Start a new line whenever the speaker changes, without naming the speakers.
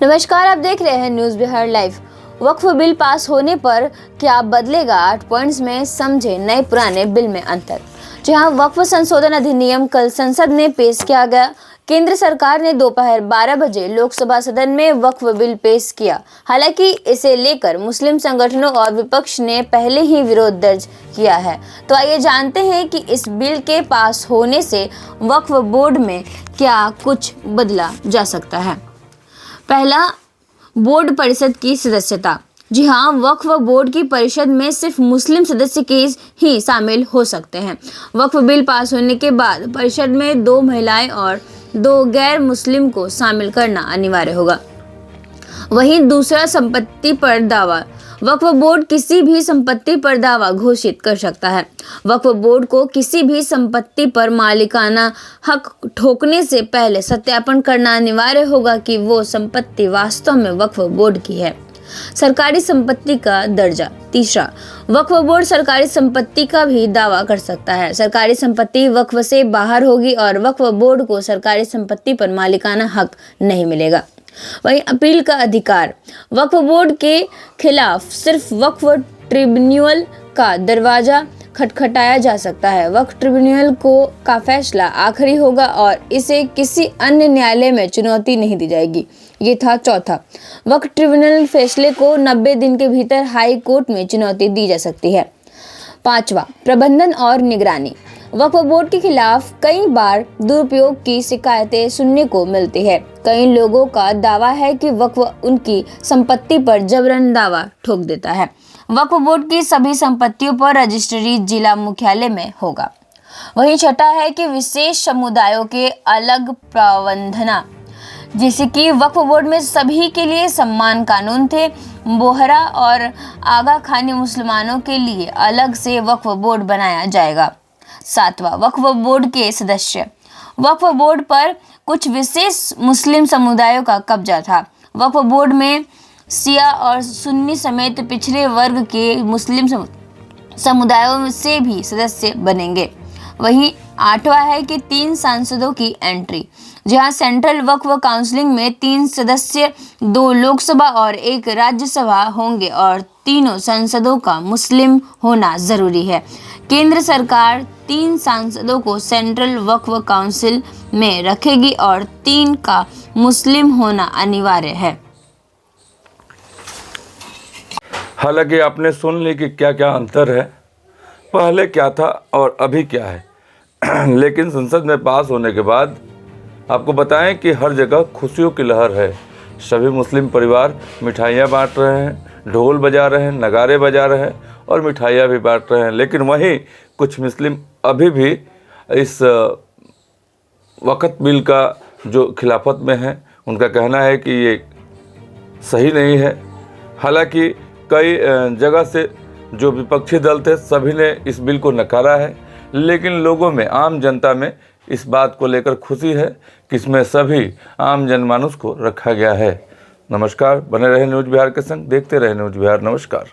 नमस्कार, आप देख रहे हैं न्यूज़ बिहार लाइव। वक्फ बिल पास होने पर क्या बदलेगा? 8 पॉइंट्स में समझे नए पुराने बिल में अंतर। जी हाँ, वक्फ संशोधन अधिनियम कल संसद में पेश किया गया। केंद्र सरकार ने दोपहर 12 बजे लोकसभा सदन में वक्फ बिल पेश किया। हालांकि इसे लेकर मुस्लिम संगठनों और विपक्ष ने पहले ही विरोध दर्ज किया है। तो आइए जानते हैं कि इस बिल के पास होने से वक्फ बोर्ड में क्या कुछ बदला जा सकता है। पहला, बोर्ड परिषद की सदस्यता। जी हाँ, वक्फ बोर्ड की परिषद में सिर्फ मुस्लिम सदस्य के ही शामिल हो सकते हैं। वक्फ बिल पास होने के बाद परिषद में 2 महिलाएं और 2 गैर मुस्लिम को शामिल करना अनिवार्य होगा। वहीं दूसरा, संपत्ति पर दावा। वक्फ बोर्ड किसी भी संपत्ति पर दावा घोषित कर सकता है। वक्फ बोर्ड को किसी भी संपत्ति पर मालिकाना हक ठोकने से पहले सत्यापन करना अनिवार्य होगा कि वो संपत्ति वास्तव में वक्फ बोर्ड की है। सरकारी संपत्ति का दर्जा। तीसरा, वक्फ बोर्ड सरकारी संपत्ति का भी दावा कर सकता है। सरकारी संपत्ति वक्फ से बाहर होगी और वक्फ बोर्ड को सरकारी संपत्ति पर मालिकाना हक नहीं मिलेगा। वहीं अपील का अधिकार। वक्फ बोर्ड के खिलाफ सिर्फ वक्फ ट्रिब्यूनल का दरवाजा खटखटाया जा सकता है। वक्फ ट्रिब्यूनल का फैसला आखिरी होगा और इसे किसी अन्य न्यायालय में चुनौती नहीं दी जाएगी। ये था चौथा, वक्फ ट्रिब्यूनल फैसले को 90 दिन के भीतर हाई कोर्ट में चुनौती दी जा सकती है। पांचवा, प्रबंधन और निगरानी। वक्फ बोर्ड के खिलाफ कई बार दुरुपयोग की शिकायतें सुनने को मिलती है। कई लोगों का दावा है कि वक्फ उनकी संपत्ति पर जबरन दावा ठोक देता है। वक्फ बोर्ड की सभी संपत्तियों पर रजिस्ट्री जिला मुख्यालय में होगा। वहीं छठा है कि विशेष समुदायों के अलग प्रबंधना, जैसे कि वक्फ बोर्ड में सभी के लिए सम्मान कानून थे। बोहरा और आगा खानी मुसलमानों के लिए अलग से वक्फ बोर्ड बनाया जाएगा। सातवां, वक्फ बोर्ड के सदस्य। वक्फ बोर्ड पर कुछ विशेष मुस्लिम समुदायों का कब्जा था। वक्फ बोर्ड में शिया और सुन्नी समेत पिछड़े वर्ग के मुस्लिम समुदायों से भी सदस्य बनेंगे। वहीं आठवां है कि 3 सांसदों की एंट्री, जहां सेंट्रल वक्फ काउंसिल में 3 सदस्य, 2 लोकसभा और 1 राज्यसभा होंगे और तीनों सांसदों का मुस्लिम होना जरूरी है। केंद्र सरकार 3 सांसदों को सेंट्रल वक्फ काउंसिल में रखेगी और 3 का मुस्लिम होना अनिवार्य है।
हालांकि आपने सुन ली कि क्या क्या अंतर है, पहले क्या था और अभी क्या है। लेकिन संसद में पास होने के बाद आपको बताएं कि हर जगह खुशियों की लहर है। सभी मुस्लिम परिवार मिठाइयाँ बांट रहे हैं, ढोल बजा रहे हैं, नगारे बजा रहे हैं और मिठाइयाँ भी बांट रहे हैं। लेकिन वहीं कुछ मुस्लिम अभी भी इस वक्फ बिल का जो खिलाफत में है, उनका कहना है कि ये सही नहीं है। हालांकि कई जगह से जो विपक्षी दल थे सभी ने इस बिल को नकारा है, लेकिन लोगों में, आम जनता में इस बात को लेकर खुशी है कि इसमें सभी आम जनमानस को रखा गया है। नमस्कार, बने रहे न्यूज़ बिहार के संग, देखते रहे न्यूज़ बिहार। नमस्कार।